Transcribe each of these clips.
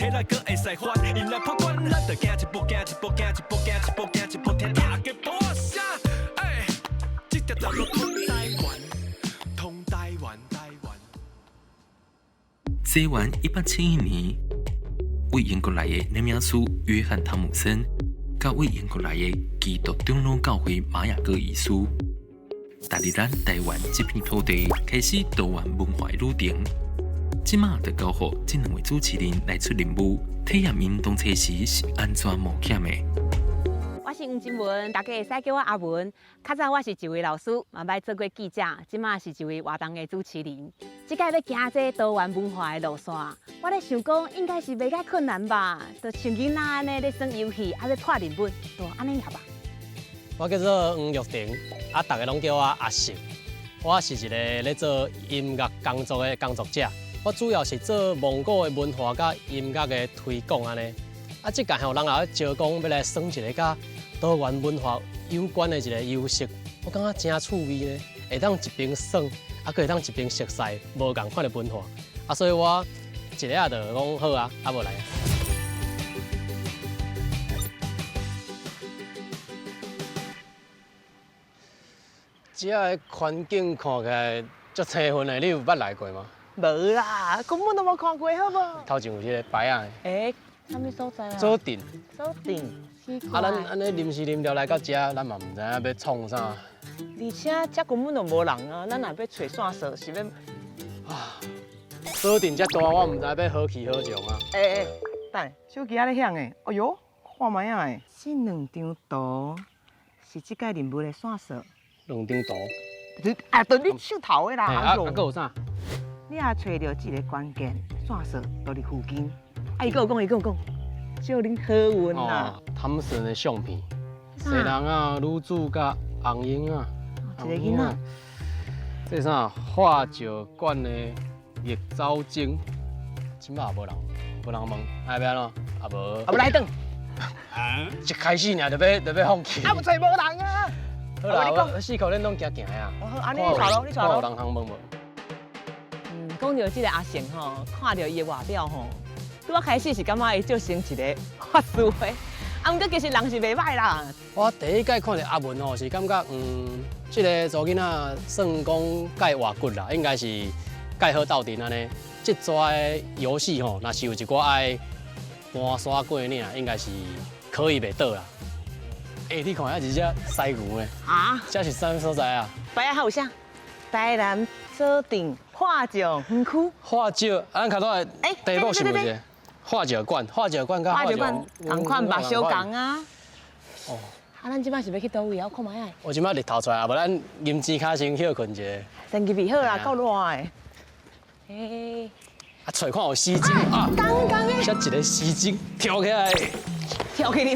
体内阁会使翻，因来破关，咱着行一步，行一步，行一步，行一步，行一步，天大嘅破声，哎，这条道路通台湾，通台湾，台湾。西元1871年，为英国来的纳米亚苏约翰汤姆森，甲为英国来的基督长老教会玛雅各医师，踏入咱台湾这片土地，开始多元文化的旅程。即马就交予这两位主持人来出任务，体验因动车时是安怎冒险的。我是黄金文，大家会使叫我阿文。较早我是一位老师，嘛捌做过记者，即马是一位活动的主持人。即届要行这多元文化的路线，我咧想讲应该是袂介困难吧？就像囡仔安尼咧耍游戏，还要破日本，就安尼也吧。我叫做黄玉婷，大家拢叫我阿成。我是一个咧做音乐工作的工作者。我主要是做蒙古的文化甲音乐的推广安尼。即届吼人也招讲要来耍一个甲多元文化有关的一个游戏，我感觉真趣味呢，会当一边耍，阁会当一边熟悉无共款的文化。所以我一个就讲好啊，无来。这个环境看起来足青云的，你有捌来过吗？无啦，根本都无看过，好无？头前有一个牌仔的。什么所在啊？做阵。做阵。咱安尼临时临了来到这，咱嘛唔知影要创啥。而且这根本就无人啊，咱若要找线索是要。做阵遮大，我唔知要好气好状啊。等手机仔咧响诶，哎哟，看卖啊诶，这两张图是这届任务的线索。两张图。就你手头的啦。阁有啥？你也找到这个关键线索，就伫附近。伊跟我讲，祝恁好运啦。汤森的相片，西人啊、女主甲红英啊，一个囡仔。这啥？化石馆的叶藻精，即马也无人问，要安怎？无来等。一开始尔就要放弃。无找无人啊。好啦，我四口恁拢行啊。好，安尼你带路，你带路。有人通问无？讲到这个阿成吼，看到伊的外表吼，我开始是感觉伊就像一个法师的，毋过其实人是袂歹啦。我第一届看到阿文吼，是感觉这个查囡仔算讲介活骨啦，应该是介好斗阵安尼。这抓的游戏吼，若是有一寡爱搬山过岭，应该是可以袂倒啦。你看遐是只西牛的这是啥所在啊？牌仔还有啥？台南做阵化石园区。化石，咱看到地图是无是？化石馆甲化石同款吧，相共啊。咱即摆是要去倒位啊？我看卖啊。我即摆日头出来，无咱阴天卡先休困一下。天气未好啦，够热的。找看有丝巾啊！刚的。像一个丝巾跳起来。跳起来。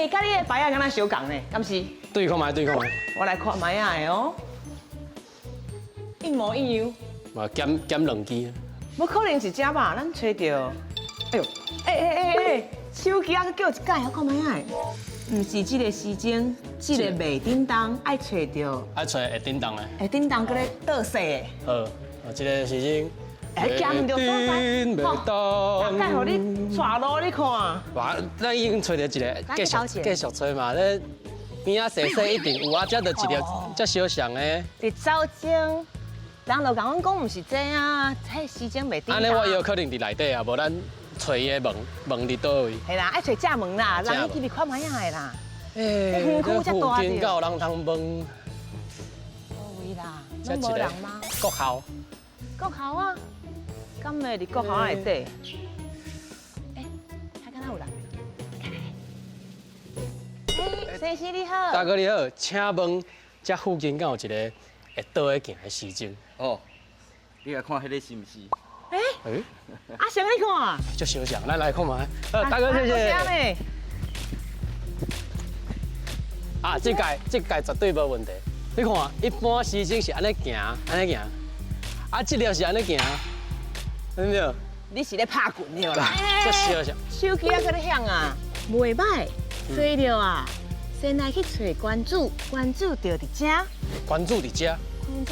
甲你的牌仔敢若相共呢？敢是？对看卖。我来看卖啊的哦。一模一样。嘛减两支。无可能是这吧？咱找到。哎呦！手机啊，叫一解，我看卖啊。唔是这个时钟，这个袂叮当，爱找到。爱找会叮当的。会叮当，搁咧倒势的。好，这个时钟。行唔到所在，大概互你带路你看。哇，咱已经找到一个，继续找嘛。咧边仔细一定有啊，这就一条这小巷的。伫早前，人就甲阮讲，唔是这啊，迄时钟袂叮当。安尼我有可能伫内底啊，无咱找伊的门伫倒位？系啦，爱找正门啦，人去去看卖啊的啦。这附近敢有人通问？无位啦，拢无人吗？国校。国校啊？敢会伫国校内底？还敢若有人？先生你好。大哥你好，请问这附近敢有一个会倒会行的时钟？你来看迄个是毋是？阿成你看。足小像，咱来看嘛。大哥谢谢。这届绝对无问题。你看，一般时钟是安尼行，这条是安尼行。对不对？你是咧拍拳了啦？这小像。手机啊，搁咧响啊，袂歹。所以了啊，先来去找关注就伫遮。关注伫遮。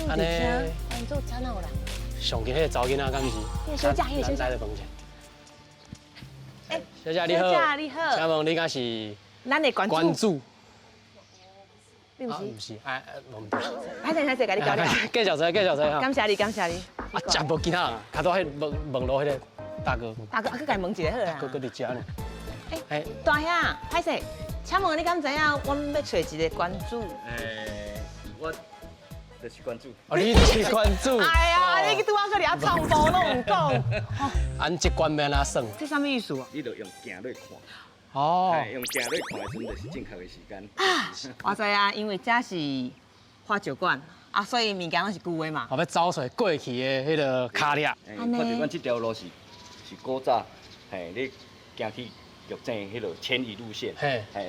关注遮哪有人？上近迄个查囡仔敢是？休假。咱在房间。小姐你好，小姐你好请问你敢是咱的关关注，注？啊，你不是？不是，哎，我唔对。还是，甲你交流。介绍一下，介绍一下。感谢你，感谢你。啊，真无其他人，卡到迄问路迄个大哥，大哥，去甲伊问一下好啦。哥伫遮呢。哎，大兄，歹势，请问你敢知影我要找一个关注？我就是关注。哦，你是关注。哎呀，你拄仔搁遐唱歌拢唔讲，按这关面啊算。这什么意思啊？你就用行落看，哦。用行落看的时阵就是正确的时间。我知啊，因为这是花酒馆啊，所以物件拢是旧的嘛。后要找出过去的迄个卡列。安尼看到阮这条路是古早，你行去玉井迄条迁移路线，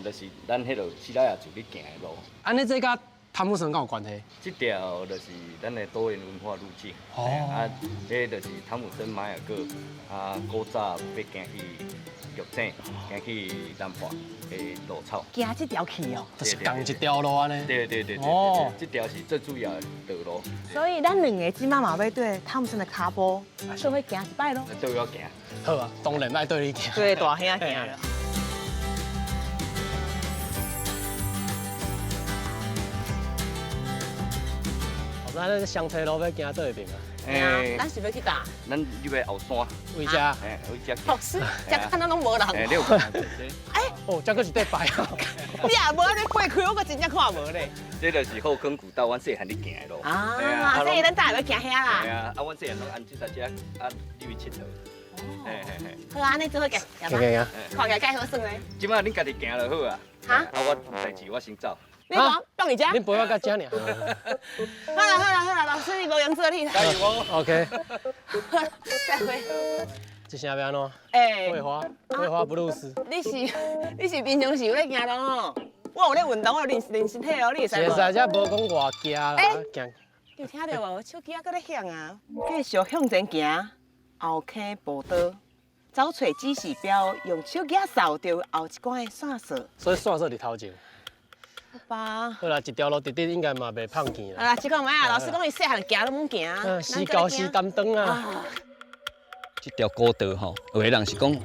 就是咱迄条西拉雅族咧行的路。安尼这甲汤姆森敢有关系？这条就是咱的多元文化路径。这就是汤姆森玛雅各古早要行去玉井，行去南华的路草。行这条去哦。就是共一条路安尼。对。哦，这条是最主要的道路。所以咱两个即马嘛要对汤姆森的骹步，就会行一摆咯。都要行。好啊，当然爱对你行。对，大兄行了。咱相车路要行倒一边啊？咱是要去打。咱入来后山，为遮。为遮。老师，这看到拢无人。你有看到这？哦，这个是对白啊。你也无安尼过开，我可真正看无咧。这就是后坑古道，阮细汉咧行的路。啊，所以咱早要行遐啦。系啊，阮细汉拢按这搭遮入去佚佗。好啊，安尼做伙行，行吧？看起来介好耍咧。即摆恁家己行就好啊。我有代志，我先走。你讲放你家？恁陪我到遮尔。好啦，老师你无用做你。加油哦 OK。再会。这声要安怎？哎，桂花布鲁斯。你是平常时有咧行动哦？我有咧运动，我有练身体哦，你会使无？会使，这无讲偌惊啦，行。你有听到无？手机啊，搁咧响啊！继续向前行，后坑步道，找找指示标，用手机扫掉后一关的线索。所以线索伫头前。好吧。好啦，一条路直直应该嘛袂胖见啦。好啦，这个唔啊，老师讲伊细汉行都唔行。时高时担当啊。这条古道吼，有的人是讲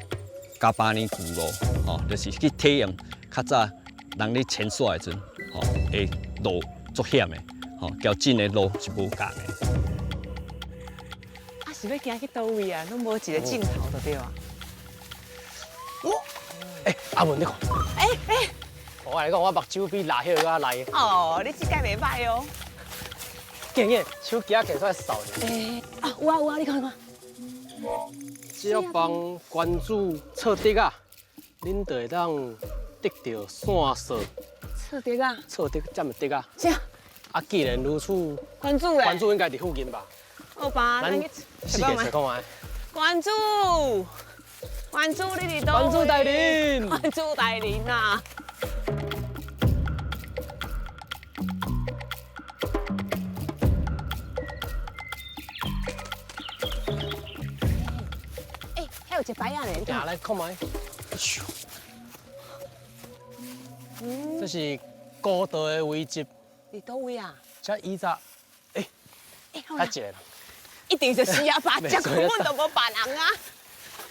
加8年古路，吼，就是去体验较早人咧潜耍的阵，吼，会路足险的，吼，交真的路是无共的。啊，是要行去倒位啊？拢无一个镜头就对啊。阿文你看。我来讲，我目睭比蜡迄个较来。哦，你这届袂歹哦。见手机啊，摕出来扫者。有啊，你看。只要帮关注测底啊，恁就会当得到线索。测底啊？测底占么底啊？是啊。啊，既然如此，关注诶。关注应该伫附近吧？好吧，咱四个找看卖。关注你伫倒？关注大林。关注大林啊！还有一摆啊咧，行来看卖。这是古道的遗迹。伫倒位啊？这以前，还一个人。一定就是啊，爸，这根本就无别人啊！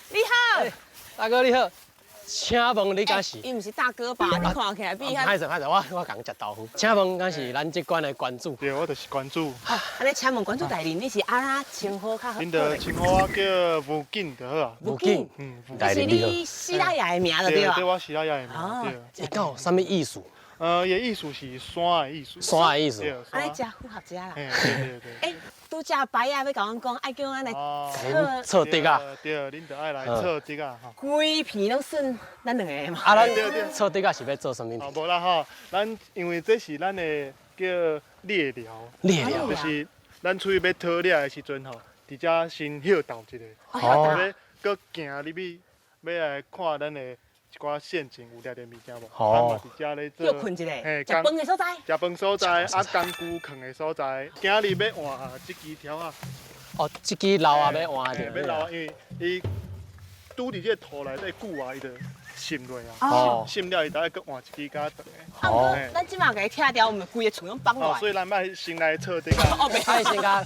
你好，大哥你好，请问你敢是？伊毋是大哥吧？你看起来比歹势，我刚食豆腐。请问敢是咱这馆的馆主？对，我就是馆主。安尼请问馆主大人，你是安那称呼较好？恁着称呼我叫武警就好啊。武警，大人你好。是你西拉雅的名就对啊。对，我西拉雅的名。对。伊有啥物意思？伊意思是山的意思。山的意思。安尼真符合遮啦。对。拄只摆啊，要甲阮讲，爱叫阮来测底啊。对，恁着爱来测底啊。规片拢算咱两个嘛。啊，咱测底啊是要做什么？无啦吼，咱因为这是咱的叫猎寮。猎寮就是咱出去要讨猎的时阵吼，伫遮先歇斗一下。哦。要搁行入去，要来看咱的一寡陷阱有掠着物件无？哦。伫遮咧做。休困一下，食饭的所在。食饭所在，啊，工具藏的所在。今日要换这支条啊。哦，这支老啊要换着。要老，因为伊拄伫这个土内底久啊，伊就渗落啊。哦。渗了，伊才会搁换一支较长的。哦。咱即马甲伊拆掉，毋是规个厝拢放落来。所以咱要先来测这个。哦，袂。爱先甲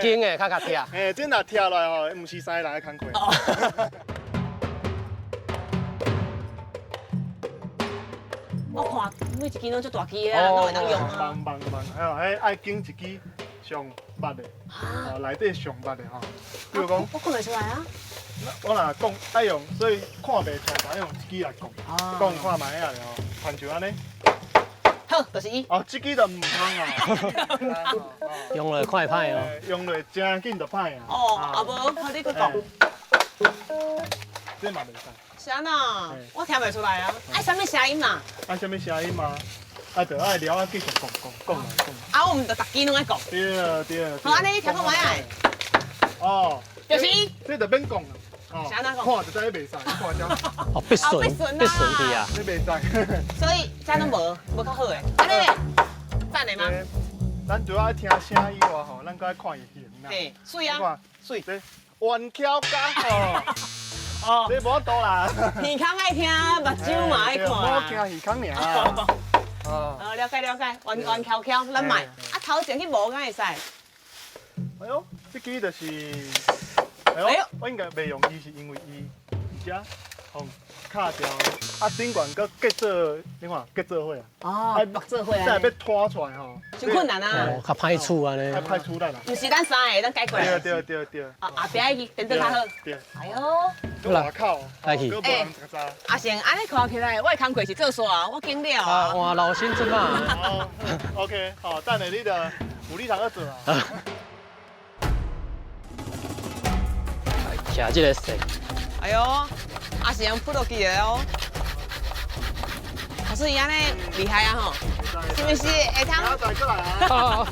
紧的较贴。这若贴落来吼，毋是三个人的工课。大，每一支拢足大支的啊，拢会当用啊。忙，还有爱拣一支上捌的，内底上捌的吼。比如讲，我讲得出来啊。我若讲爱用，所以看袂出来，用一支来讲，讲看卖啊了吼，反就安尼。好，就是伊。哦，这支就唔通啊。用了快歹哦。用落真紧就歹啊。哦，啊无，好你搁讲。这嘛袂使。是安那？我听袂出来啊。爱啥物声音嘛？爱啥物声音嘛？就爱聊啊，继续讲来讲。啊，我们就逐支拢爱讲。对。好，安尼你听看卖啊。哦。就是伊。这就免讲啦。哦。是安那讲？看就知你袂使，看遮。哦，必顺去啊。你袂使。所以遮拢无较好诶。安尼，赞的吗？咱除了爱听声以外吼，咱搁爱看伊形啦。嘿，水啊。看水，这弯翘甲吼。哦。这无多啦。耳孔爱听，目睭嘛爱看我听耳孔尔。哦。了解，弯翘翘，咱买。啊，头前去摸敢会使？哎呦，这支就是，我应该袂用伊，是因为伊遮红卡掉，顶管搁结做，你看结做伙啊。哦，木做伙啊。再要拖出来吼，真困难啊。哦，较歹处安尼。较歹出来啦。毋是咱三个，咱解过来。对。啊，后壁伊变得较好。对。哎呦。搁外口，来去。阿成，安尼看起来，我的工课是做煞，我经了啊。换老先生嘛。好 ，OK， 好，等下你就有你通去做啊。徛这个线。哎呦，阿成扑落去的哦。可是伊安尼厉害啊吼，是不是会通？再过来啊。好。